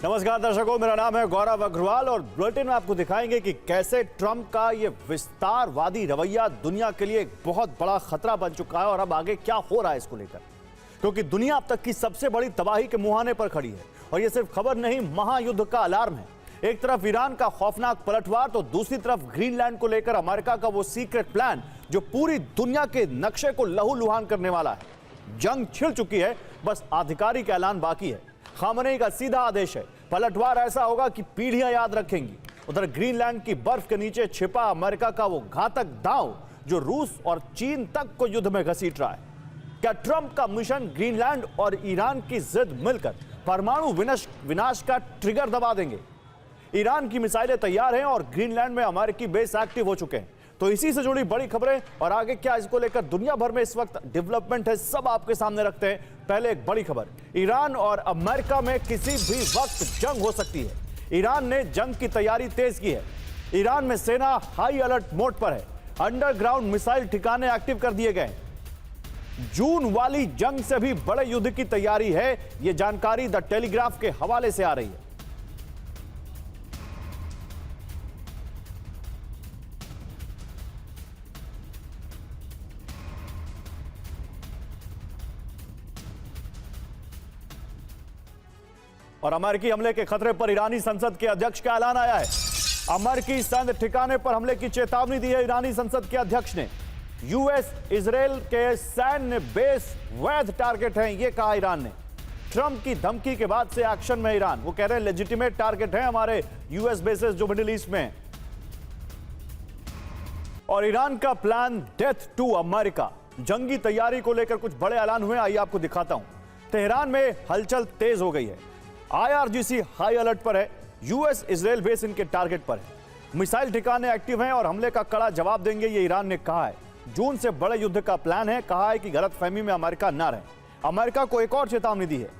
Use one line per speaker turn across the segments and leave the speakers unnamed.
नमस्कार दर्शकों, मेरा नाम है गौरव अग्रवाल और बुलेटिन में आपको दिखाएंगे कि कैसे ट्रंप का ये विस्तारवादी रवैया दुनिया के लिए एक बहुत बड़ा खतरा बन चुका है और अब आगे क्या हो रहा है इसको लेकर, क्योंकि दुनिया अब तक की सबसे बड़ी तबाही के मुहाने पर खड़ी है। और ये सिर्फ खबर नहीं, महायुद्ध का अलार्म है। एक तरफ ईरान का खौफनाक पलटवार तो दूसरी तरफ ग्रीनलैंड को लेकर अमेरिका का वो सीक्रेट प्लान जो पूरी दुनिया के नक्शे को लहूलुहान करने वाला है। जंग छिड़ चुकी है, बस आधिकारिक ऐलान बाकी है। खामनेई का सीधा आदेश है, पलटवार ऐसा होगा कि पीढ़ियां याद रखेंगी। उधर ग्रीनलैंड की बर्फ के नीचे छिपा अमेरिका का वो घातक दांव जो रूस और चीन तक को युद्ध में घसीट रहा है। क्या ट्रंप का मिशन ग्रीनलैंड और ईरान की जिद मिलकर परमाणु विनाश का ट्रिगर दबा देंगे? ईरान की मिसाइलें तैयार हैं और ग्रीनलैंड में अमेरिकी बेस एक्टिव हो चुके हैं। तो इसी से जुड़ी बड़ी खबरें और आगे क्या इसको लेकर दुनिया भर में इस वक्त डेवलपमेंट है, सब आपके सामने रखते हैं। पहले एक बड़ी खबर, ईरान और अमेरिका में किसी भी वक्त जंग हो सकती है। ईरान ने जंग की तैयारी तेज की है। ईरान में सेना हाई अलर्ट मोड पर है। अंडरग्राउंड मिसाइल ठिकाने एक्टिव कर दिए गए। जून वाली जंग से भी बड़े युद्ध की तैयारी है, यह जानकारी द टेलीग्राफ के हवाले से आ रही है। और अमेरिकी हमले के खतरे पर ईरानी संसद के अध्यक्ष का ऐलान आया है। अमेरिकी सैन्य ठिकाने पर हमले की चेतावनी दी है ईरानी संसद के अध्यक्ष ने। यूएस इजराइल के सैन्य बेस वैध टारगेट हैं, यह कहा ईरान ने। ट्रंप की धमकी के बाद से एक्शन में ईरान, वो कह रहे हैं लेजिटिमेट टारगेट हैं हमारे यूएस बेसेस जो मिडिल ईस्ट में हैं। और ईरान का प्लान डेथ टू अमेरिका, जंगी तैयारी को लेकर कुछ बड़े ऐलान हुए, आइए आपको दिखाता हूं। तेहरान में हलचल तेज हो गई है। IRGC हाई अलर्ट पर है। यूएस इजराइल बेस इनके टारगेट पर है। मिसाइल ठिकाने एक्टिव हैं और हमले का कड़ा जवाब देंगे, ये ईरान ने कहा है। जून से बड़े युद्ध का प्लान है, कहा है कि गलतफहमी में अमेरिका ना रहे। अमेरिका को एक और चेतावनी दी है,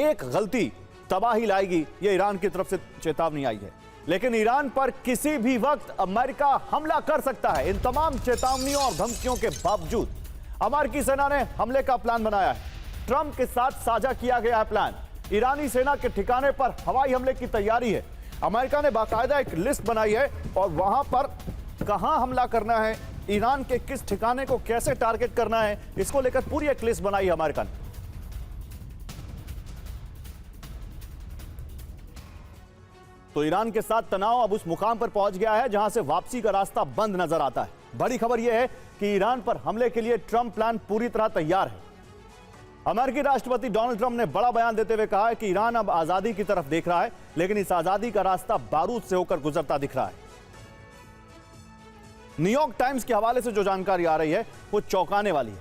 एक गलती तबाही लाएगी, ये ईरान की तरफ से चेतावनी आई है। लेकिन ईरान पर किसी भी वक्त अमेरिका हमला कर सकता है। इन तमाम चेतावनियों और धमकियों के बावजूद अमेरिकी सेना ने हमले का प्लान बनाया है। ट्रंप के साथ साझा किया गया है प्लान। ईरानी सेना के ठिकाने पर हवाई हमले की तैयारी है। अमेरिका ने बाकायदा एक लिस्ट बनाई है और वहां पर कहां हमला करना है, ईरान के किस ठिकाने को कैसे टारगेट करना है, इसको लेकर पूरी एक लिस्ट बनाई है अमेरिका ने। तो ईरान के साथ तनाव अब उस मुकाम पर पहुंच गया है जहां से वापसी का रास्ता बंद नजर आता है। बड़ी खबर यह है कि ईरान पर हमले के लिए ट्रंप प्लान पूरी तरह तैयार है। अमेरिकी राष्ट्रपति डोनाल्ड ट्रंप ने बड़ा बयान देते हुए कहा है कि ईरान अब आजादी की तरफ देख रहा है, लेकिन इस आजादी का रास्ता बारूद से होकर गुजरता दिख रहा है। न्यूयॉर्क टाइम्स के हवाले से जो जानकारी आ रही है वो चौंकाने वाली है।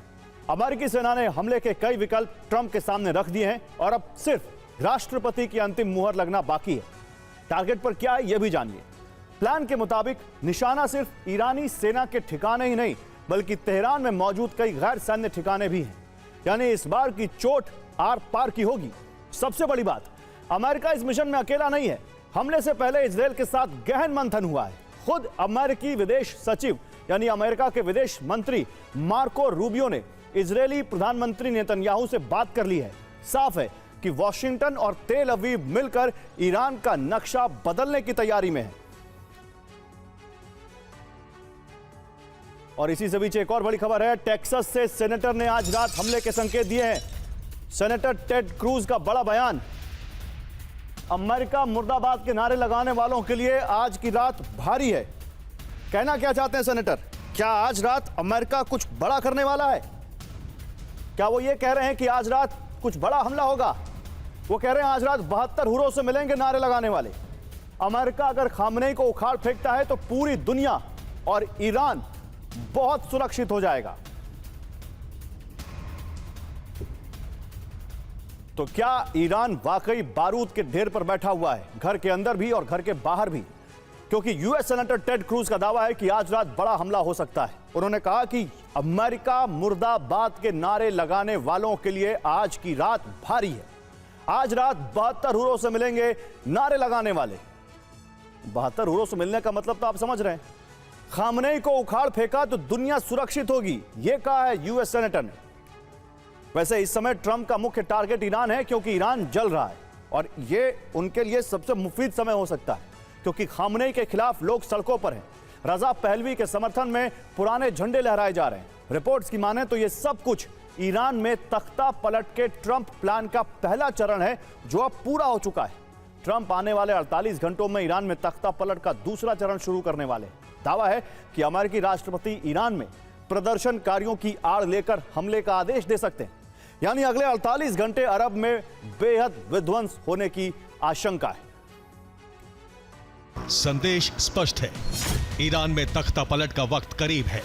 अमेरिकी सेना ने हमले के कई विकल्प ट्रंप के सामने रख दिए हैं और अब सिर्फ राष्ट्रपति की अंतिम मुहर लगना बाकी है। टारगेट पर क्या है यह भी जानिए। प्लान के मुताबिक निशाना सिर्फ ईरानी सेना के ठिकाने ही नहीं, बल्कि तेहरान में मौजूद कई गैर सैन्य ठिकाने भी हैं। यानी इस बार की चोट आर पार की होगी। सबसे बड़ी बात, अमेरिका इस मिशन में अकेला नहीं है। हमले से पहले इजराइल के साथ गहन मंथन हुआ है। खुद अमेरिकी विदेश सचिव यानी अमेरिका के विदेश मंत्री मार्को रूबियो ने इजरायली प्रधानमंत्री नेतन्याहू से बात कर ली है। साफ है कि वॉशिंगटन और तेल अवीव मिलकर ईरान का नक्शा बदलने की तैयारी में है। और इसी से बीच एक और बड़ी खबर है, टेक्सास से सेनेटर ने आज रात हमले के संकेत दिए हैं। सेनेटर टेड क्रूज का बड़ा बयान, अमेरिका मुर्दाबाद के नारे लगाने वालों के लिए आज की रात भारी है। कहना क्या चाहते हैं सेनेटर? क्या आज रात अमेरिका कुछ बड़ा करने वाला है? क्या वो ये कह रहे हैं कि आज रात कुछ बड़ा हमला होगा? वो कह रहे हैं आज रात 72 हुरों से मिलेंगे नारे लगाने वाले। अमेरिका अगर खामनेई को उखाड़ फेंकता है तो पूरी दुनिया और ईरान बहुत सुरक्षित हो जाएगा। तो क्या ईरान वाकई बारूद के ढेर पर बैठा हुआ है, घर के अंदर भी और घर के बाहर भी? क्योंकि यूएस सेनेटर टेड क्रूज का दावा है कि आज रात बड़ा हमला हो सकता है। उन्होंने कहा कि अमेरिका मुर्दाबाद के नारे लगाने वालों के लिए आज की रात भारी है। आज रात 72 हुरों से मिलेंगे नारे लगाने वाले। 72 हुरों से मिलने का मतलब तो आप समझ रहे हैं। खामनेई को उखाड़ फेंका तो दुनिया सुरक्षित होगी, यह कहा है यूएस सेनेटर ने। वैसे इस समय ट्रंप का मुख्य टारगेट ईरान है, क्योंकि ईरान जल रहा है। और ये उनके लिए सबसे मुफीद समय हो सकता है, क्योंकि खामनेई के खिलाफ लोग सड़कों पर हैं। रजा पहलवी के समर्थन में पुराने झंडे लहराए जा रहे हैं। रिपोर्ट्स की माने तो ये सब कुछ ईरान में तख्ता पलट के ट्रंप प्लान का पहला चरण है, जो अब पूरा हो चुका है। ट्रंप आने वाले 48 घंटों में ईरान में तख्ता पलट का दूसरा चरण शुरू करने वाले हैं। दावा है कि अमेरिकी राष्ट्रपति ईरान में प्रदर्शनकारियों की आड़ लेकर हमले का आदेश दे सकते हैं। यानी अगले 48 घंटे अरब में बेहद विध्वंस होने की आशंका है।
संदेश स्पष्ट है, ईरान में तख्ता पलट का वक्त करीब है।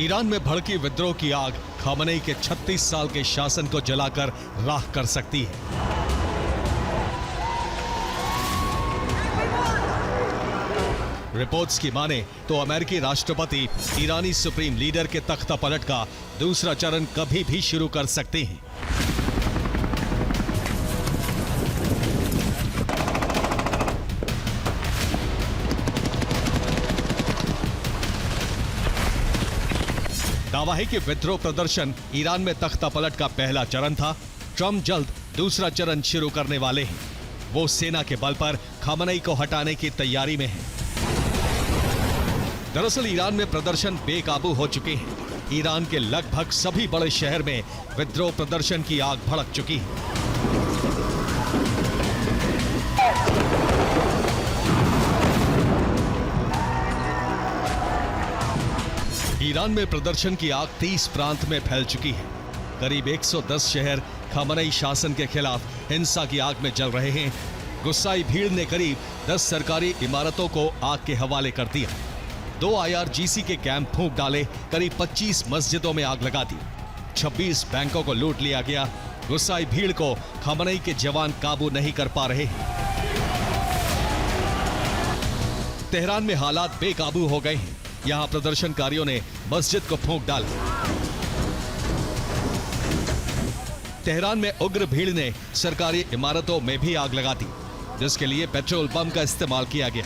ईरान में भड़की विद्रोह की आग खामनेई के 36 साल के शासन को जलाकर राख कर सकती है। रिपोर्ट्स की माने तो अमेरिकी राष्ट्रपति ईरानी सुप्रीम लीडर के तख्ता पलट का दूसरा चरण कभी भी शुरू कर सकते हैं। दावा है कि विद्रोह प्रदर्शन ईरान में तख्ता पलट का पहला चरण था। ट्रंप जल्द दूसरा चरण शुरू करने वाले हैं। वो सेना के बल पर खामनेई को हटाने की तैयारी में है। दरअसल ईरान में प्रदर्शन बेकाबू हो चुके हैं। ईरान के लगभग सभी बड़े शहर में विद्रोह प्रदर्शन की आग भड़क चुकी है। ईरान में प्रदर्शन की आग 30 प्रांत में फैल चुकी है। करीब 110 शहर खामनेई शासन के खिलाफ हिंसा की आग में जल रहे हैं। गुस्साई भीड़ ने करीब 10 सरकारी इमारतों को आग के हवाले कर दिया। 2 IRGC के कैंप फूंक डाले। करीब 25 मस्जिदों में आग लगा दी। 26 बैंकों को लूट लिया गया। गुस्साई भीड़ को खामनेई के जवान काबू नहीं कर पा रहे। तेहरान में हालात बेकाबू हो गए हैं। यहां प्रदर्शनकारियों ने मस्जिद को फूंक डाला। तेहरान में उग्र भीड़ ने सरकारी इमारतों में भी आग लगा दी, जिसके लिए पेट्रोल बम का इस्तेमाल किया गया।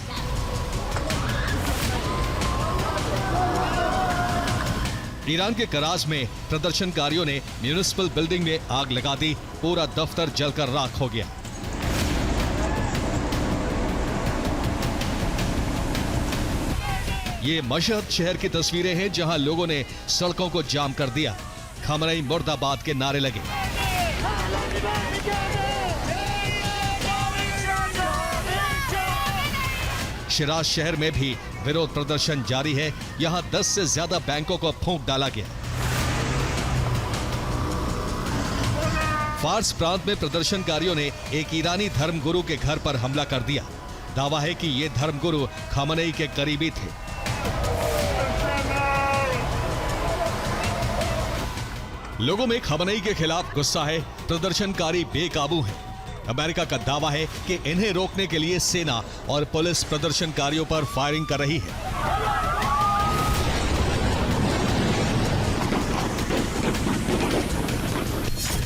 ईरान के कराच में प्रदर्शनकारियों ने म्यूनिसिपल बिल्डिंग में आग लगा दी। पूरा दफ्तर जलकर राख हो गया। ये मशहद शहर की तस्वीरें हैं, जहां लोगों ने सड़कों को जाम कर दिया। खामनेई मुर्दाबाद के नारे लगे। शिराज शहर में भी विरोध प्रदर्शन जारी है। यहां 10 से ज्यादा बैंकों को फूंक डाला गया। फार्स प्रांत में प्रदर्शनकारियों ने एक ईरानी धर्मगुरु के घर पर हमला कर दिया। दावा है कि ये धर्मगुरु खामनेई के करीबी थे। लोगों में खामनेई के खिलाफ गुस्सा है। प्रदर्शनकारी बेकाबू हैं। अमेरिका का दावा है कि इन्हें रोकने के लिए सेना और पुलिस प्रदर्शनकारियों पर फायरिंग कर रही है।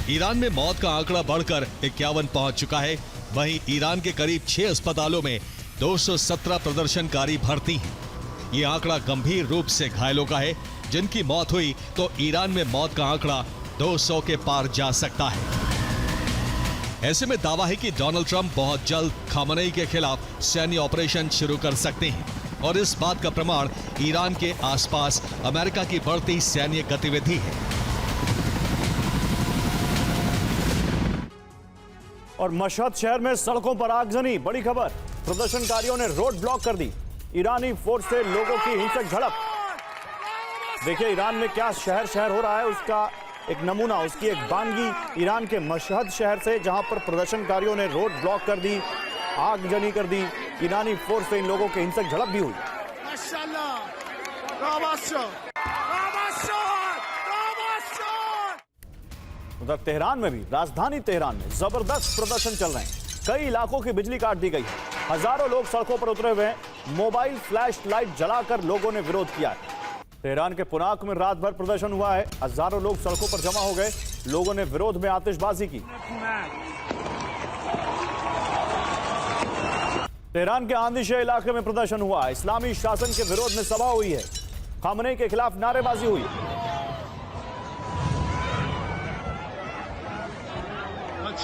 ईरान में मौत का आंकड़ा बढ़कर 51 पहुंच चुका है। वहीं ईरान के करीब 6 अस्पतालों में 217 प्रदर्शनकारी भर्ती हैं। ये आंकड़ा गंभीर रूप से घायलों का है। जिनकी मौत हुई तो ईरान में मौत का आंकड़ा 200 के पार जा सकता है। ऐसे में दावा है कि डोनाल्ड ट्रंप बहुत जल्द खामनेई के खिलाफ सैन्य ऑपरेशन शुरू कर सकते हैं। और इस बात का प्रमाण ईरान के आसपास अमेरिका की बढ़ती सैन्य गतिविधि है।
और मशहद शहर में सड़कों पर आगजनी, बड़ी खबर। प्रदर्शनकारियों ने रोड ब्लॉक कर दी। ईरानी फोर्स से लोगों की हिंसक झड़प। देखिए ईरान में क्या शहर शहर हो रहा है, उसका एक नमूना, उसकी एक बानगी ईरान के मशहद शहर से, जहां पर प्रदर्शनकारियों ने रोड ब्लॉक कर दी, आगजनी कर दी। ईरानी फोर्स से इन लोगों की हिंसक झड़प भी हुई। उधर तेहरान में भी, राजधानी तेहरान में जबरदस्त प्रदर्शन चल रहे हैं। कई इलाकों की बिजली काट दी गई है। हजारों लोग सड़कों पर उतरे हुए हैं। मोबाइल फ्लैश लाइट जलाकर लोगों ने विरोध किया है। तेहरान के पुनाक में रात भर प्रदर्शन हुआ है। हजारों लोग सड़कों पर जमा हो गए। लोगों ने विरोध में आतिशबाजी की। तेहरान के आंदिशे इलाके में प्रदर्शन हुआ है। इस्लामी शासन के विरोध में सभा हुई है। खामनेई के खिलाफ नारेबाजी हुई।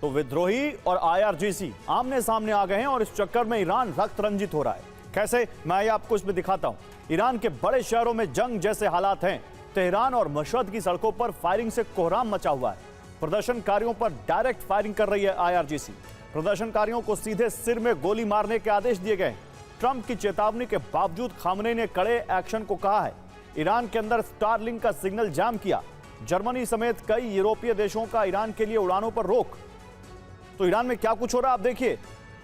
तो विद्रोही और आईआरजीसी आमने सामने आ गए हैं और इस चक्कर में ईरान रक्त रंजित हो रहा है। कैसे, मैं आपको इसमें दिखाता हूं। ईरान के बड़े शहरों में जंग जैसे हालात हैं। तेहरान और मशहद की सड़कों पर फायरिंग से कोहराम मचा हुआ है। प्रदर्शनकारियों पर डायरेक्ट फायरिंग कर रही है आईआरजीसी। प्रदर्शनकारियों को सीधे सिर में गोली मारने के आदेश दिए गए। ट्रंप की चेतावनी के बावजूद खामनेई ने कड़े एक्शन को कहा है। ईरान के अंदर स्टारलिंक का सिग्नल जाम किया। जर्मनी समेत कई यूरोपीय देशों का ईरान के लिए उड़ानों पर रोक। तो ईरान में क्या कुछ हो रहा है आप देखिए।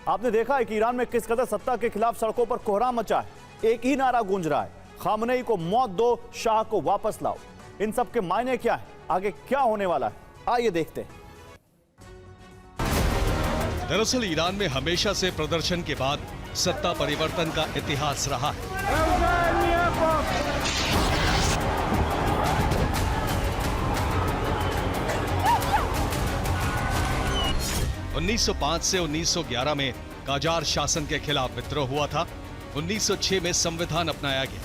आपने देखा है कि ईरान में किस कदर सत्ता के खिलाफ सड़कों पर कोहराम मचा है। एक ही नारा गूंज रहा है, खामनेई को मौत दो, शाह को वापस लाओ। इन सब के मायने क्या है, आगे क्या होने वाला है, आइए देखते हैं।
दरअसल ईरान में हमेशा से प्रदर्शन के बाद सत्ता परिवर्तन का इतिहास रहा है। 1905 से 1911 में काजार शासन के खिलाफ विद्रोह हुआ था। 1906 में संविधान अपनाया गया।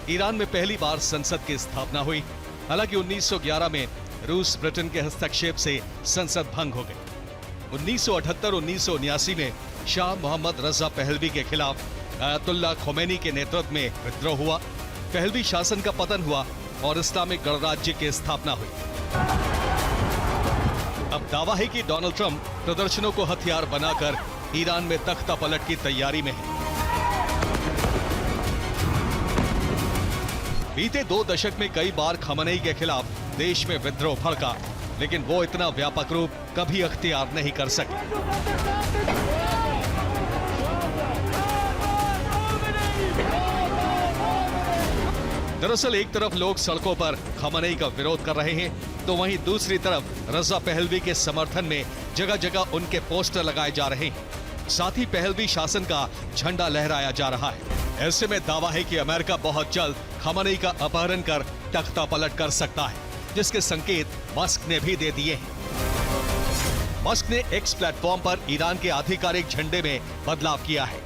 ईरान में पहली बार संसद की स्थापना हुई। हालांकि 1911 में रूस ब्रिटेन के हस्तक्षेप से संसद भंग हो गई। 1978-1979 में शाह मोहम्मद रजा पहलवी के खिलाफ आयतुल्लाह खोमेनी के नेतृत्व में विद्रोह हुआ। पहलवी शासन का पतन हुआ और इस्लामिक गणराज्य की स्थापना हुई। अब दावा है कि डोनाल्ड ट्रंप प्रदर्शनों को हथियार बनाकर ईरान में तख्ता पलट की तैयारी में है। बीते 2 दशक में कई बार खामनेई के खिलाफ देश में विद्रोह भड़का, लेकिन वो इतना व्यापक रूप कभी अख्तियार नहीं कर सके। दरअसल एक तरफ लोग सड़कों पर खामनेई का विरोध कर रहे हैं, तो वहीं दूसरी तरफ रजा पहलवी के समर्थन में जगह जगह उनके पोस्टर लगाए जा रहे हैं। साथ ही पहलवी शासन का झंडा लहराया जा रहा है। ऐसे में दावा है कि अमेरिका बहुत जल्द खामनेई का अपहरण कर तख्ता पलट कर सकता है, जिसके संकेत मस्क ने भी दे दिए हैं। मस्क ने एक्स प्लेटफॉर्म पर ईरान के आधिकारिक झंडे में बदलाव किया है।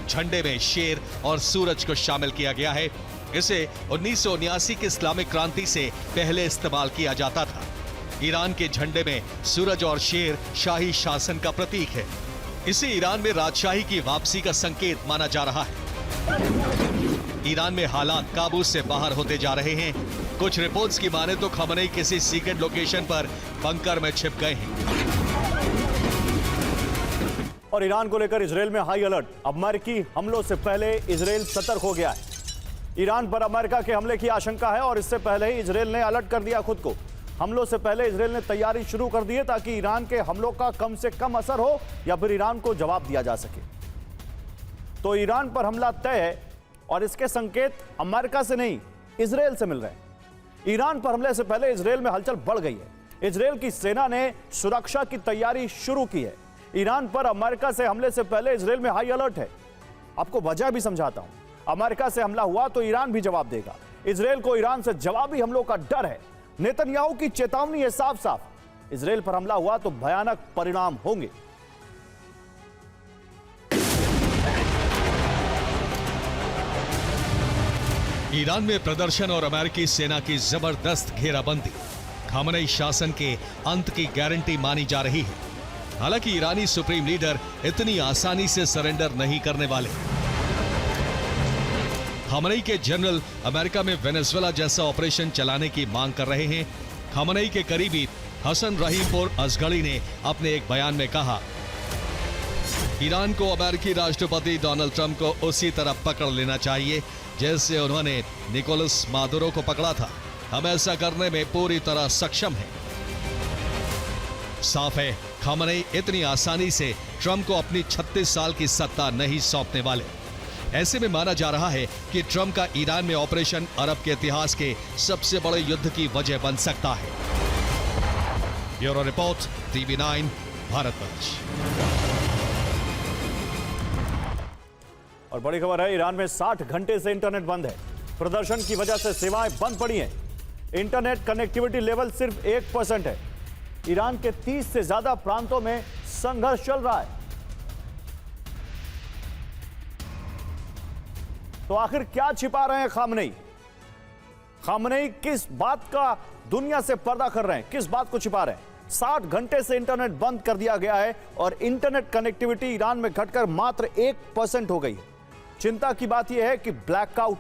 झंडे में शेर और सूरज को शामिल किया गया है। इसे 1979 की इस्लामिक क्रांति से पहले इस्तेमाल किया जाता था। ईरान के झंडे में सूरज और शेर शाही शासन का प्रतीक है। इसे ईरान में राजशाही की वापसी का संकेत माना जा रहा है। ईरान में हालात काबू से बाहर होते जा रहे हैं। कुछ रिपोर्ट्स की माने तो खामनेई किसी सीक्रेट लोकेशन पर बंकर में छिप गए हैं।
और ईरान को लेकर इजरायल में हाई अलर्ट। अमेरिकी हमलों से पहले इजरायल सतर्क हो गया है। ईरान पर अमेरिका के हमले की आशंका है और इससे पहले ही इजरायल ने अलर्ट कर दिया खुद को। हमलों से पहले इजरायल ने तैयारी शुरू कर दी है ताकि ईरान के हमलों का कम से कम असर हो या फिर ईरान को जवाब दिया जा सके। तो ईरान पर हमला तय है और इसके संकेत अमेरिका से नहीं, इजरायल से मिल रहे हैं। ईरान पर हमले से पहले इजरायल में हलचल बढ़ गई है। इजरायल की सेना ने सुरक्षा की तैयारी शुरू की है। ईरान पर अमेरिका से हमले से पहले इजरायल में हाई अलर्ट है। आपको वजह भी समझाता हूं। अमेरिका से हमला हुआ तो ईरान भी जवाब देगा। इजरायल को ईरान से जवाबी हमलों का डर है। नेतन्याहू की चेतावनी है साफ साफ, इजरायल पर हमला हुआ तो भयानक परिणाम होंगे।
ईरान में प्रदर्शन और अमेरिकी सेना की जबरदस्त घेराबंदी खामनेई शासन के अंत की गारंटी मानी जा रही है। हालांकि ईरानी सुप्रीम लीडर इतनी आसानी से सरेंडर नहीं करने वाले। खामनेई के जनरल अमेरिका में वेनेजुएला जैसा ऑपरेशन चलाने की मांग कर रहे हैं। खामनेई के करीबी हसन रहीमपुर असगड़ी ने अपने एक बयान में कहा, ईरान को अमेरिकी राष्ट्रपति डोनाल्ड ट्रंप को उसी तरह पकड़ लेना चाहिए जैसे उन्होंने निकोलस मादुरो को पकड़ा था। हम ऐसा करने में पूरी तरह सक्षम हैं। साफ है, खामनेई इतनी आसानी से ट्रंप को अपनी 36 साल की सत्ता नहीं सौंपने वाले। ऐसे में माना जा रहा है कि ट्रंप का ईरान में ऑपरेशन अरब के इतिहास के सबसे बड़े युद्ध की वजह बन सकता है। Bureau report, TV9 Bharatvarsh.
और बड़ी खबर है, ईरान में 60 घंटे से इंटरनेट बंद है। प्रदर्शन की वजह से सेवाएं बंद पड़ी हैं। इंटरनेट कनेक्टिविटी लेवल सिर्फ 1% है। ईरान के 30 से ज्यादा प्रांतों में संघर्ष चल रहा है। तो आखिर क्या छिपा रहे हैं खामनेई? खामनेई किस बात का दुनिया से पर्दा कर रहे हैं, किस बात को छिपा रहे हैं? 60 घंटे से इंटरनेट बंद कर दिया गया है और इंटरनेट कनेक्टिविटी ईरान में घटकर मात्र 1% हो गई है। चिंता की बात यह है कि ब्लैकआउट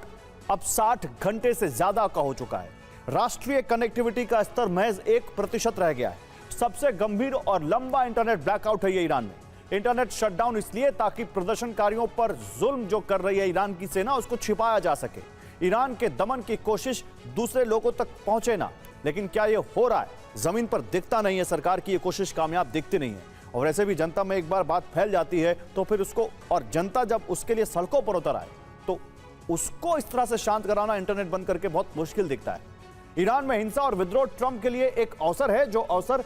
अब 60 घंटे से ज्यादा का हो चुका है। राष्ट्रीय कनेक्टिविटी का स्तर महज 1% रह गया है। सबसे गंभीर और लंबा इंटरनेट ब्लैकआउट है ये ईरान में। इंटरनेट शटडाउन इसलिए ताकि प्रदर्शनकारियों पर जुल्म जो कर रही है ईरान की सेना, उसको छिपाया जा सके। ईरान के दमन की कोशिश दूसरे लोगों तक पहुंचे ना। लेकिन क्या यह हो रहा है? जमीन पर दिखता नहीं है। सरकार की यह कोशिश कामयाब दिखती नहीं है। और ऐसे भी जनता में एक बार बात फैल जाती है तो फिर उसको, और जनता जब उसके लिए सड़कों पर उतर आए तो उसको इस तरह से शांत कराना इंटरनेट बंद करके बहुत मुश्किल दिखता है। ईरान में हिंसा और विद्रोह ट्रंप के लिए एक अवसर है, जो अवसर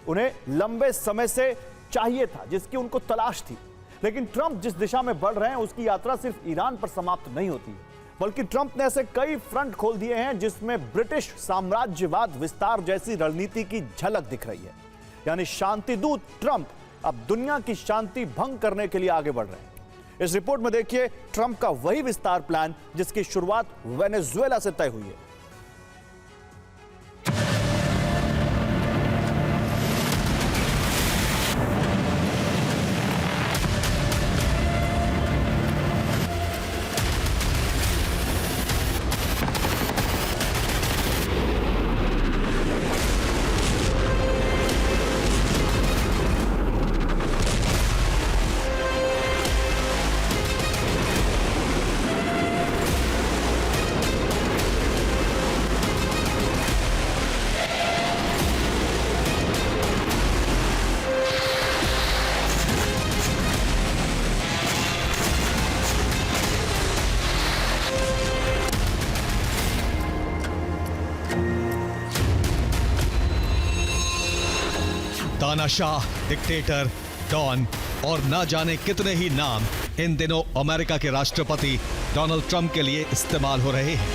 उन्हें लंबे समय से चाहिए था, जिसकी उनको तलाश थी। लेकिन ट्रंप जिस दिशा में बढ़ रहे हैं उसकी यात्रा सिर्फ ईरान पर समाप्त नहीं होती है, बल्कि ट्रंप ने ऐसे कई फ्रंट खोल दिए हैं जिसमें ब्रिटिश साम्राज्यवाद विस्तार जैसी रणनीति की झलक दिख रही है। यानी शांतिदूत ट्रंप अब दुनिया की शांति भंग करने के लिए आगे बढ़ रहे हैं। इस रिपोर्ट में देखिए ट्रंप का वही विस्तार प्लान जिसकी शुरुआत वेनेजुएला से तय हुई है।
तानाशाह, डिक्टेटर, डॉन और ना जाने कितने ही नाम इन दिनों अमेरिका के राष्ट्रपति डोनाल्ड ट्रंप के लिए इस्तेमाल हो रहे हैं।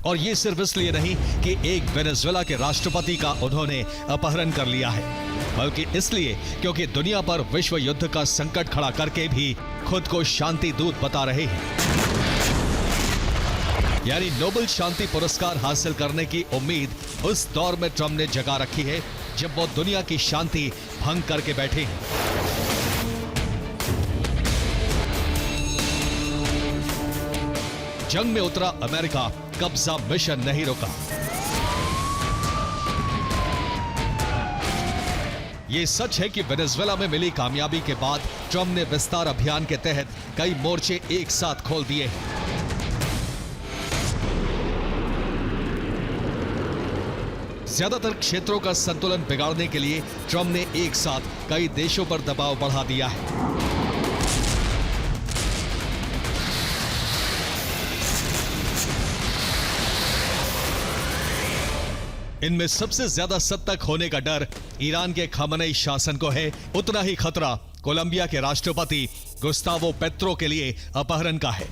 और ये सिर्फ इसलिए नहीं कि एक वेनेजुएला के राष्ट्रपति का उन्होंने अपहरण कर लिया है, बल्कि इसलिए क्योंकि दुनिया पर विश्व युद्ध का संकट खड़ा करके भी खुद को शांति दूत बता रहे हैं। यानी नोबेल शांति पुरस्कार हासिल करने की उम्मीद उस दौर में ट्रंप ने जगा रखी है जब वो दुनिया की शांति भंग करके बैठे हैं। जंग में उतरा अमेरिका, कब्जा मिशन नहीं रुका। ये सच है कि वेनेजुएला में मिली कामयाबी के बाद ट्रंप ने विस्तार अभियान के तहत कई मोर्चे एक साथ खोल दिए हैं। ज्यादातर क्षेत्रों का संतुलन बिगाड़ने के लिए ट्रंप ने एक साथ कई देशों पर दबाव बढ़ा दिया है। इनमें सबसे ज्यादा सतर्क होने का डर ईरान के खामनेई शासन को है। उतना ही खतरा कोलंबिया के राष्ट्रपति गुस्तावो पेट्रो के लिए अपहरण का है।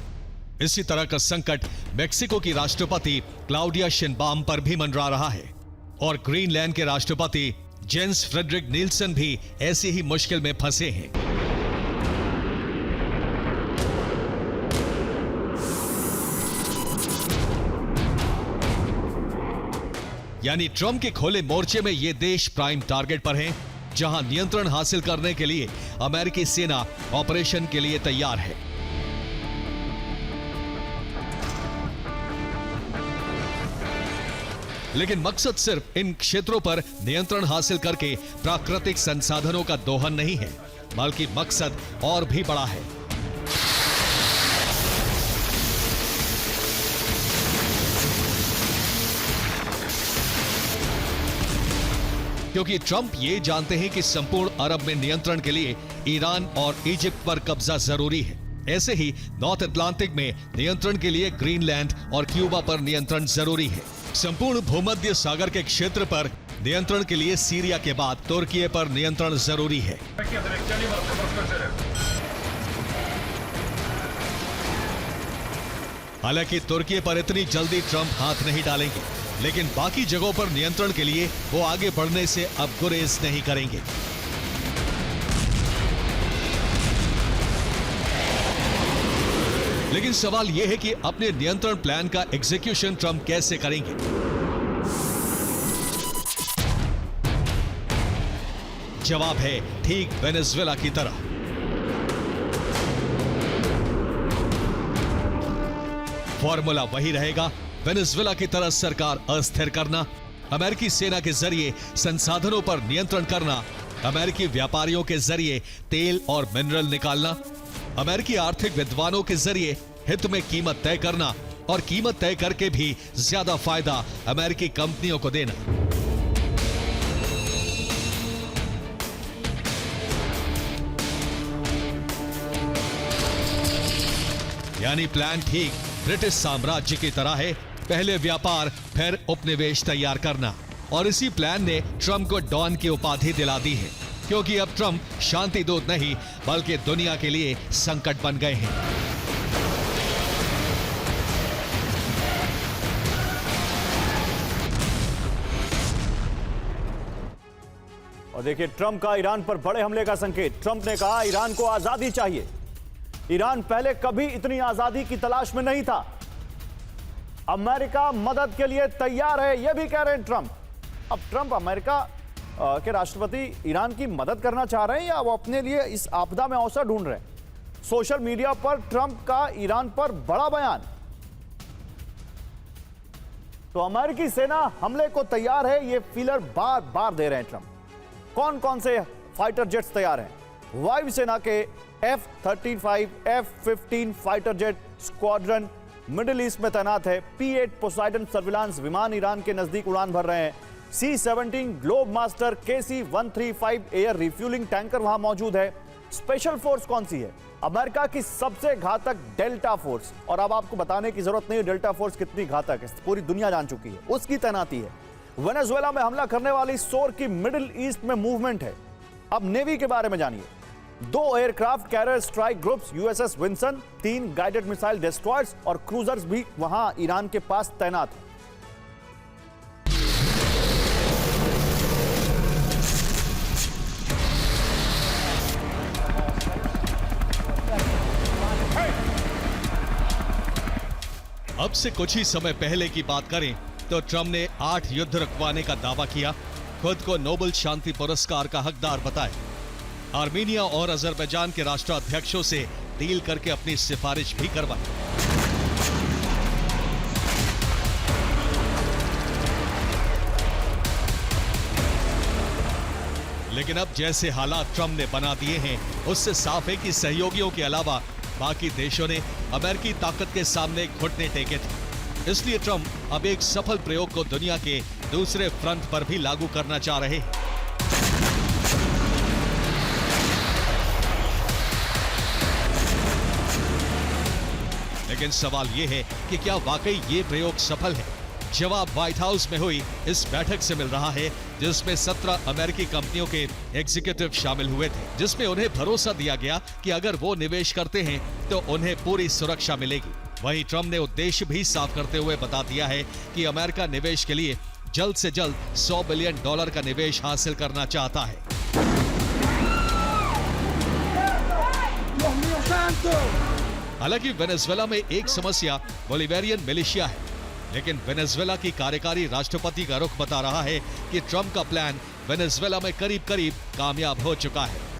इसी तरह का संकट मेक्सिको की राष्ट्रपति क्लाउडिया शिनबाम पर भी मंडरा रहा है। और ग्रीनलैंड के राष्ट्रपति जेंस फ्रेडरिक नील्सन भी ऐसी ही मुश्किल में फंसे हैं। यानी ट्रंप के खोले मोर्चे में ये देश प्राइम टारगेट पर हैं, जहां नियंत्रण हासिल करने के लिए अमेरिकी सेना ऑपरेशन के लिए तैयार है। लेकिन मकसद सिर्फ इन क्षेत्रों पर नियंत्रण हासिल करके प्राकृतिक संसाधनों का दोहन नहीं है, बल्कि मकसद और भी बड़ा है। क्योंकि ट्रंप ये जानते हैं कि संपूर्ण अरब में नियंत्रण के लिए ईरान और इजिप्ट पर कब्जा जरूरी है। ऐसे ही नॉर्थ अटलांटिक में नियंत्रण के लिए ग्रीनलैंड और क्यूबा पर नियंत्रण जरूरी है। संपूर्ण भूमध्य सागर के क्षेत्र पर नियंत्रण के लिए सीरिया के बाद तुर्की पर नियंत्रण जरूरी है। हालांकि तुर्की पर इतनी जल्दी ट्रंप हाथ नहीं डालेंगे, लेकिन बाकी जगहों पर नियंत्रण के लिए वो आगे बढ़ने से अब गुरेज नहीं करेंगे। लेकिन सवाल यह है कि अपने नियंत्रण प्लान का एग्जीक्यूशन ट्रंप कैसे करेंगे। जवाब है ठीक वेनेजुएला की तरह। फॉर्मूला वही रहेगा, वेनेजुएला की तरह सरकार अस्थिर करना, अमेरिकी सेना के जरिए संसाधनों पर नियंत्रण करना, अमेरिकी व्यापारियों के जरिए तेल और मिनरल निकालना, अमेरिकी आर्थिक विद्वानों के जरिए हित में कीमत तय करना और कीमत तय करके भी ज्यादा फायदा अमेरिकी कंपनियों को देना। यानी प्लान ठीक ब्रिटिश साम्राज्य की तरह है, पहले व्यापार फिर उपनिवेश तैयार करना। और इसी प्लान ने ट्रंप को डॉन की उपाधि दिला दी है, क्योंकि अब ट्रंप शांति दूत नहीं बल्कि दुनिया के लिए संकट बन गए हैं।
और देखिए ट्रंप का ईरान पर बड़े हमले का संकेत। ट्रंप ने कहा ईरान को आजादी चाहिए। ईरान पहले कभी इतनी आजादी की तलाश में नहीं था। अमेरिका मदद के लिए तैयार है, यह भी कह रहे हैं ट्रंप। अब ट्रंप अमेरिका के राष्ट्रपति ईरान की मदद करना चाह रहे हैं या वो अपने लिए इस आपदा में अवसर ढूंढ रहे हैं। सोशल मीडिया पर ट्रंप का ईरान पर बड़ा बयान। तो अमेरिकी सेना हमले को तैयार है, यह फीलर बार बार दे रहे हैं ट्रंप। कौन कौन से फाइटर जेट्स तैयार हैं? वायुसेना के F-35, F-15 fighter jet squadron middle east में तैनात है। P-8 पोसाइडन सर्विलांस विमान ईरान के नजदीक उड़ान भर रहे हैं। C-17 globe master KC-135 air refuelling tanker वहां मौजूद है। स्पेशल फोर्स कौन सी है? अमेरिका की सबसे घातक डेल्टा फोर्स। और अब आपको बताने की जरूरत नहीं है डेल्टा फोर्स कितनी घातक है, पूरी दुनिया जान चुकी है। उसकी तैनाती है। वेनेजुएला में हमला करने वाली सोर की मिडिल ईस्ट में मूवमेंट है। अब नेवी के बारे में जानिए। 2 aircraft carrier strike groups USS Vinson, 3 guided missile destroyers और क्रूजर्स भी वहां ईरान के पास तैनात हैं।
अब से कुछ ही समय पहले की बात करें तो ट्रंप ने 8 युद्ध रुकवाने का दावा किया, खुद को नोबेल शांति पुरस्कार का हकदार बताया। आर्मेनिया और अजरबैजान के राष्ट्राध्यक्षों से डील करके अपनी सिफारिश भी करवाई। लेकिन अब जैसे हालात ट्रंप ने बना दिए हैं, उससे साफ है कि सहयोगियों के अलावा बाकी देशों ने अमेरिकी ताकत के सामने घुटने टेके थे। इसलिए ट्रंप अब एक सफल प्रयोग को दुनिया के दूसरे फ्रंट पर भी लागू करना चाह रहे हैं। लेकिन सवाल यह है कि क्या वाकई ये प्रयोग सफल है? जवाब व्हाइट हाउस में हुई इस बैठक से मिल रहा है, जिसमें 17 अमेरिकी कंपनियों के एग्जीक्यूटिव शामिल हुए थे, जिसमें उन्हें भरोसा दिया गया कि अगर वो निवेश करते हैं तो उन्हें पूरी सुरक्षा मिलेगी। वहीं ट्रंप ने उद्देश्य भी साफ करते हुए बता दिया है कि अमेरिका निवेश के लिए जल्द से जल्द $100 बिलियन का निवेश हासिल करना चाहता है। हालांकि वेनेजुएला में एक समस्या बोलिवेरियन मिलिशिया है, लेकिन वेनेजुएला की कार्यकारी राष्ट्रपति का रुख बता रहा है कि ट्रंप का प्लान वेनेजुएला में करीब करीब कामयाब हो चुका है।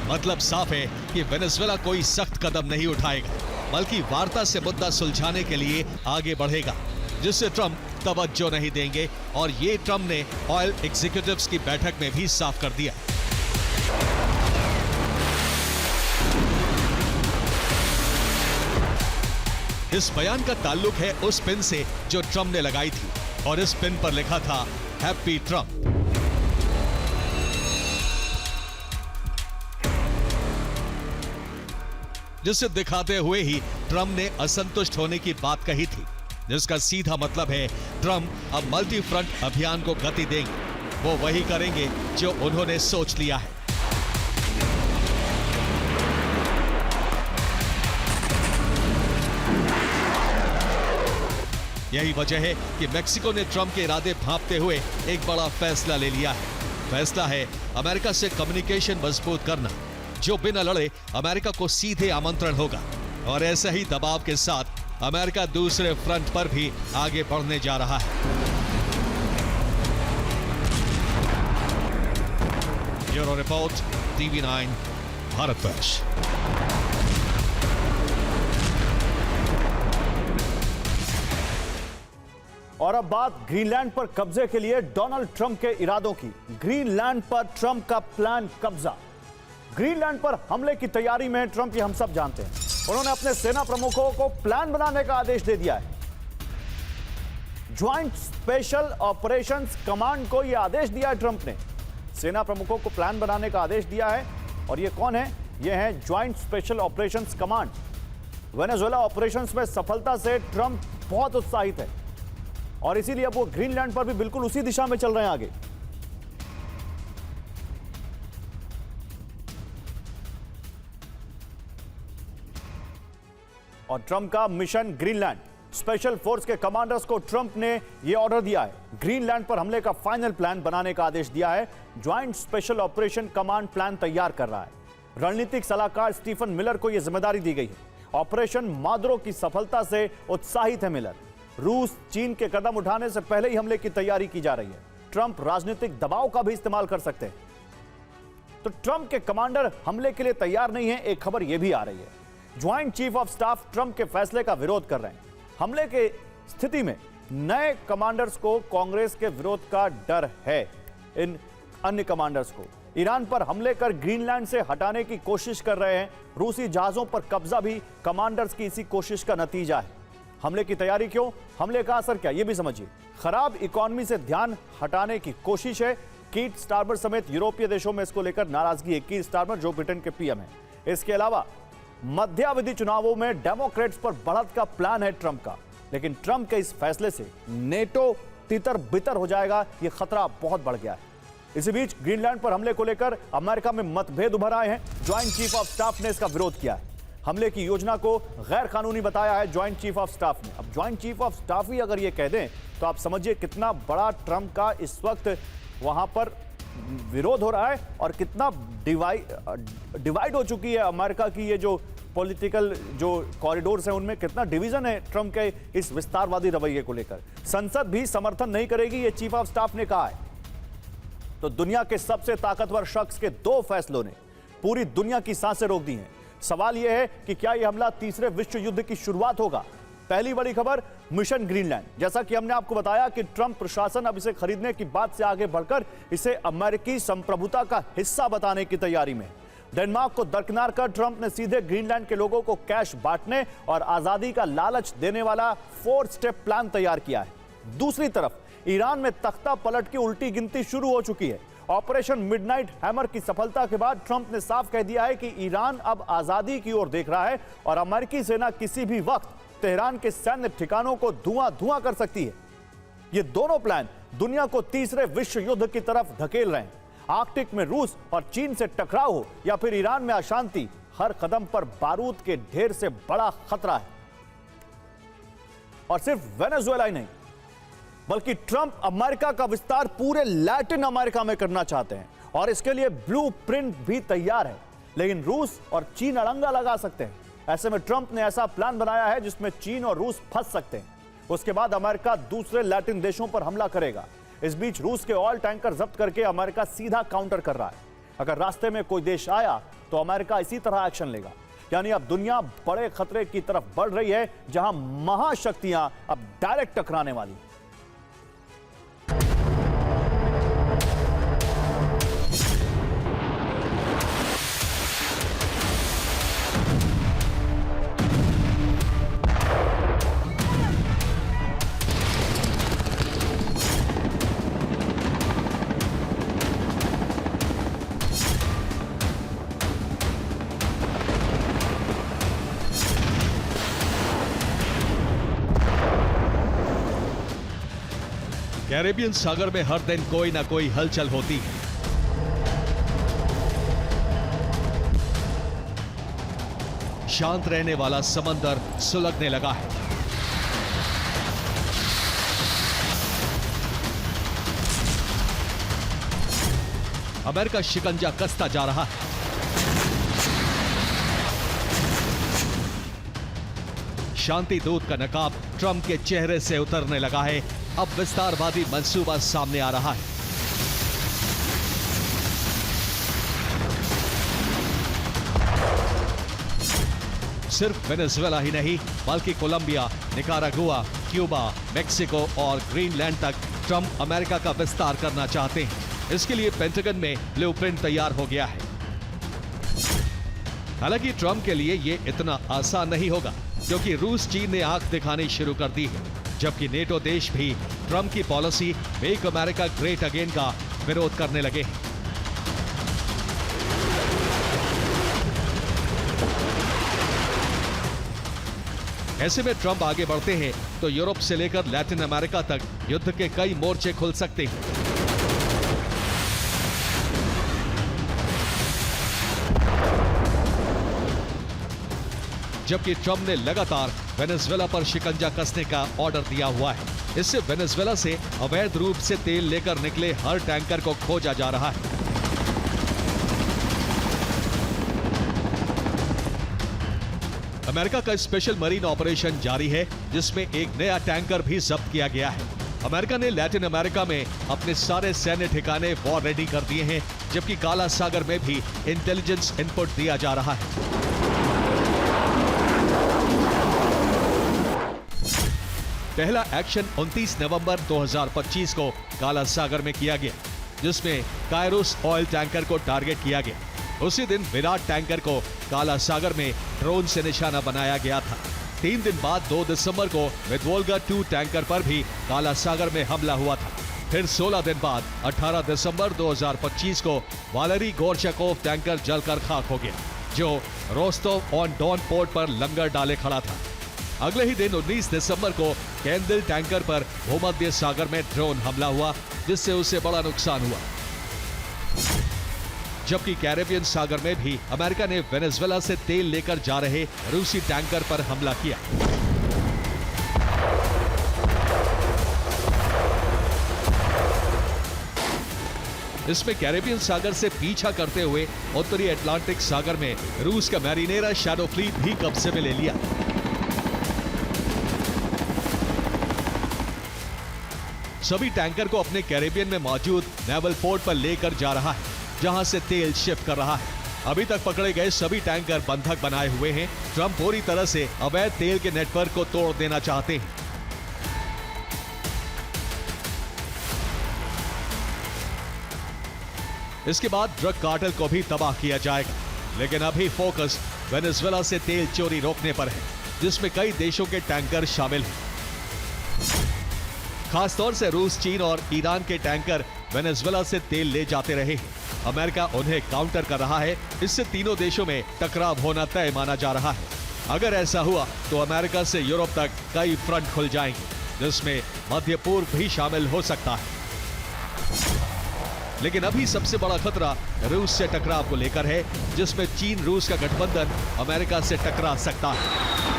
मतलब साफ है कि वेनेजुएला कोई सख्त कदम नहीं उठाएगा, बल्कि वार्ता से मुद्दा सुलझाने के लिए आगे बढ़ेगा, जिससे ट्रंप तवज्जो नहीं देंगे। और ये ट्रंप ने ऑयल एग्जीक्यूटिव्स की बैठक में भी साफ कर दिया। इस बयान का ताल्लुक है उस पिन से जो ट्रंप ने लगाई थी, और इस पिन पर लिखा था हैप्पी ट्रंप। जिसे दिखाते हुए ही ट्रंप ने असंतुष्ट होने की बात कही थी, जिसका सीधा मतलब है ट्रंप अब मल्टी फ्रंट अभियान को गति देंगे। वो वही करेंगे जो उन्होंने सोच लिया है। यही वजह है कि मेक्सिको ने ट्रंप के इरादे भांपते हुए एक बड़ा फैसला ले लिया है। फैसला है अमेरिका से कम्युनिकेशन मजबूत करना, जो बिना लड़े अमेरिका को सीधे आमंत्रण होगा। और ऐसे ही दबाव के साथ अमेरिका दूसरे फ्रंट पर भी आगे बढ़ने जा रहा है। Bureau report, TV9 Bharatvarsh.
और अब बात ग्रीनलैंड पर कब्जे के लिए डोनाल्ड ट्रंप के इरादों की। ग्रीनलैंड पर ट्रंप का प्लान कब्जा। ग्रीनलैंड पर हमले की तैयारी में ट्रंप, ये हम सब जानते हैं। उन्होंने अपने सेना प्रमुखों को प्लान बनाने का आदेश दे दिया है। ज्वाइंट स्पेशल ऑपरेशंस कमांड को यह आदेश दिया है ट्रंप ने। सेना प्रमुखों को प्लान बनाने का आदेश दिया है। और ये कौन है? ये है joint special operations command. Venezuela operations में सफलता से ट्रंप बहुत उत्साहित है और इसीलिए अब वो ग्रीनलैंड पर भी बिल्कुल उसी दिशा में चल रहे हैं आगे। और ट्रंप का मिशन ग्रीनलैंड। स्पेशल फोर्स के कमांडर्स को ट्रंप ने यह ऑर्डर दिया है। ग्रीनलैंड पर हमले का फाइनल प्लान बनाने का आदेश दिया है। Joint special operation command plan तैयार कर रहा है। रणनीतिक सलाहकार स्टीफन मिलर को यह जिम्मेदारी दी गई है। ऑपरेशन माद्रो की सफलता से उत्साहित है मिलर। रूस चीन के कदम उठाने से पहले ही हमले की तैयारी की जा रही है। ट्रंप राजनीतिक दबाव का भी इस्तेमाल कर सकते हैं। तो ट्रंप के कमांडर हमले के लिए तैयार नहीं है, एक खबर यह भी आ रही है। Joint chief of staff Trump के फैसले का विरोध कर रहे हैं। हमले के स्थिति में नए कमांडर्स को कांग्रेस के विरोध का डर है। इन अन्य कमांडर्स को ईरान पर हमले कर ग्रीनलैंड से हटाने की कोशिश कर रहे हैं। रूसी जहाजों पर कब्जा भी कमांडर्स की इसी कोशिश का नतीजा है। हमले की तैयारी क्यों? हमले का असर क्या, यह भी समझिए। खराब इकोनॉमी से ध्यान हटाने की कोशिश है। कीट स्टारमर समेत यूरोपीय देशों में इसको लेकर नाराजगी है। कीट स्टारमर जो ब्रिटेन के पीएम है। इसके अलावा मध्यावधि चुनावों में डेमोक्रेट्स पर बढ़त का प्लान है ट्रंप का। लेकिन ट्रंप के इस फैसले से नेटो तितर बितर हो जाएगा, यह खतरा बहुत बढ़ गया है। इसी बीच ग्रीनलैंड पर हमले को लेकर अमेरिका में मतभेद उभर आए हैं। ज्वाइंट चीफ ऑफ स्टाफ ने इसका विरोध किया है। हमले की योजना को गैर कानूनी बताया है ज्वाइंट चीफ ऑफ स्टाफ ने। अब ज्वाइंट चीफ ऑफ स्टाफ ही अगर ये कह दें तो आप समझिए कितना बड़ा ट्रंप का इस वक्त वहां पर विरोध हो रहा है और कितना डिवाइड हो चुकी है अमेरिका की ये जो पॉलिटिकल जो कॉरिडोर्स हैं उनमें कितना डिवीजन है ट्रंप के इस विस्तारवादी रवैये को लेकर। संसद भी समर्थन नहीं करेगी, ये चीफ ऑफ स्टाफ ने कहा है। तो दुनिया के सबसे ताकतवर शख्स के दो फैसलों ने पूरी दुनिया की सांसें रोक दी हैं। सवाल यह है कि क्या यह हमला तीसरे विश्व युद्ध की शुरुआत होगा? पहली बड़ी खबर, मिशन ग्रीनलैंड। जैसा कि हमने आपको बताया कि ट्रंप प्रशासन अब इसे खरीदने की बात से आगे बढ़कर इसे अमेरिकी संप्रभुता का हिस्सा बताने की तैयारी में। डेनमार्क को दरकिनार कर ट्रंप ने सीधे ग्रीनलैंड के लोगों को कैश बांटने और आजादी का लालच देने वाला 4 स्टेप प्लान तैयार किया है। दूसरी तरफ ईरान में तख्ता पलट की उल्टी गिनती शुरू हो चुकी है। ऑपरेशन मिडनाइट हैमर की सफलता के बाद ट्रंप ने साफ कह दिया है कि ईरान अब आजादी की ओर देख रहा है और अमेरिकी सेना किसी भी वक्त तेहरान के सैन्य ठिकानों को धुआं धुआं कर सकती है। ये दोनों प्लान दुनिया को तीसरे विश्व युद्ध की तरफ धकेल रहे हैं। आर्कटिक में रूस और चीन से टकराव हो या फिर ईरान में अशांति, हर कदम पर बारूद के ढेर से बड़ा खतरा है। और सिर्फ वेनेजुएला ही नहीं बल्कि ट्रंप अमेरिका का विस्तार पूरे लैटिन अमेरिका में करना चाहते हैं और इसके लिए ब्लूप्रिंट भी तैयार है। लेकिन रूस और चीन अड़ंगा लगा सकते हैं। ऐसे में ट्रंप ने ऐसा प्लान बनाया है जिसमें चीन और रूस फंस सकते हैं। उसके बाद अमेरिका दूसरे लैटिन देशों पर हमला करेगा। इस बीच रूस के ऑयल टैंकर जब्त करके अमेरिका सीधा काउंटर कर रहा है। अगर रास्ते में कोई देश आया तो अमेरिका इसी तरह एक्शन लेगा। यानी अब दुनिया बड़े खतरे की तरफ बढ़ रही है जहां महाशक्तियां अब डायरेक्ट टकराने वाली हैं।
कैरेबियन सागर में हर दिन कोई ना कोई हलचल होती है। शांत रहने वाला समंदर सुलगने लगा है। अमेरिका शिकंजा कसता जा रहा है। शांति दूत का नकाब ट्रंप के चेहरे से उतरने लगा है। अब विस्तारवादी मंसूबा सामने आ रहा है। सिर्फ वेनेजुएला ही नहीं बल्कि कोलंबिया, निकारागुआ, क्यूबा, मेक्सिको और ग्रीनलैंड तक ट्रंप अमेरिका का विस्तार करना चाहते हैं। इसके लिए पेंटागन में ब्लूप्रिंट तैयार हो गया है। हालांकि ट्रंप के लिए यह इतना आसान नहीं होगा, क्योंकि रूस चीन ने आंख दिखानी शुरू कर दी है, जबकि नेटो देश भी ट्रंप की policy make America great again का विरोध करने लगे हैं। ऐसे में ट्रंप आगे बढ़ते हैं तो यूरोप से लेकर लैटिन अमेरिका तक युद्ध के कई मोर्चे खुल सकते हैं। जबकि ट्रंप ने लगातार वेनेजुएला पर शिकंजा कसने का ऑर्डर दिया हुआ है। इससे वेनेजुएला से अवैध रूप से तेल लेकर निकले हर टैंकर को खोजा जा रहा है। अमेरिका का स्पेशल मरीन ऑपरेशन जारी है, जिसमें एक नया टैंकर भी जब्त किया गया है। अमेरिका ने लैटिन अमेरिका में अपने सारे सैन्य ठिकाने वॉर रेडी कर दिए हैं, जबकि काला सागर में भी इंटेलिजेंस इनपुट दिया जा रहा है। पहला एक्शन 29 नवंबर 2025 को काला सागर में किया गया, जिसमें कायरूस ऑयल टैंकर को टारगेट किया गया। उसी दिन विराट टैंकर को काला सागर में ड्रोन से निशाना बनाया गया था। 3 दिन बाद 2 दिसंबर को विद्वोल्गा 2 टैंकर पर भी काला सागर में हमला हुआ था। फिर 16 दिन बाद 18 दिसंबर 2025 को वालेरी गोरचकोव टैंकर जलकर खाक हो गया, जो रोस्टोव ऑन डॉन पोर्ट पर लंगर डाले खड़ा था। अगले ही दिन 19 दिसंबर को कैंदिल टैंकर पर भूमध्य सागर में ड्रोन हमला हुआ, जिससे उसे बड़ा नुकसान हुआ। जबकि कैरेबियन सागर में भी अमेरिका ने वेनेजुएला से तेल लेकर जा रहे रूसी टैंकर पर हमला किया। इसमें कैरेबियन सागर से पीछा करते हुए उत्तरी अटलांटिक सागर में रूस का मैरिनेरा शैडो फ्लीट भी कब्जे में ले लिया। सभी टैंकर को अपने कैरेबियन में मौजूद नेवल पोर्ट पर लेकर जा रहा है, जहां से तेल शिफ्ट कर रहा है। अभी तक पकड़े गए सभी टैंकर बंधक बनाए हुए हैं। ट्रंप पूरी तरह से अवैध तेल के नेटवर्क को तोड़ देना चाहते हैं। इसके बाद ड्रग कार्टेल को भी तबाह किया जाएगा, लेकिन अभी फोकस वेनेजुएला से तेल चोरी रोकने पर है, जिसमें कई देशों के टैंकर शामिल हैं। खासतौर से रूस, चीन और ईरान के टैंकर वेनेजुएला से तेल ले जाते रहे हैं। अमेरिका उन्हें काउंटर कर रहा है। इससे तीनों देशों में टकराव होना तय माना जा रहा है। अगर ऐसा हुआ तो अमेरिका से यूरोप तक कई फ्रंट खुल जाएंगे, जिसमें मध्य पूर्व भी शामिल हो सकता है। लेकिन अभी सबसे बड़ा खतरा रूस से टकराव को लेकर है, जिसमें चीन रूस का गठबंधन अमेरिका से टकरा सकता है।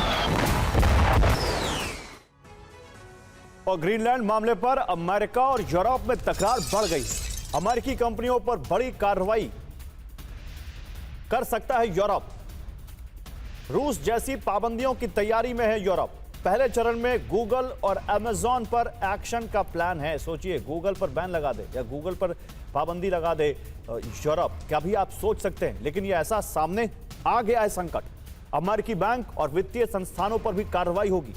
और ग्रीनलैंड मामले पर अमेरिका और यूरोप में तकरार बढ़ गई। अमेरिकी कंपनियों पर बड़ी कार्रवाई कर सकता है यूरोप। रूस जैसी पाबंदियों की तैयारी में है यूरोप। पहले चरण में गूगल और अमेजॉन पर एक्शन का प्लान है। सोचिए, गूगल पर बैन लगा दे या गूगल पर पाबंदी लगा दे यूरोप, क्या भी आप सोच सकते हैं। लेकिन यह ऐसा सामने आ गया है संकट। अमेरिकी बैंक और वित्तीय संस्थानों पर भी कार्रवाई होगी।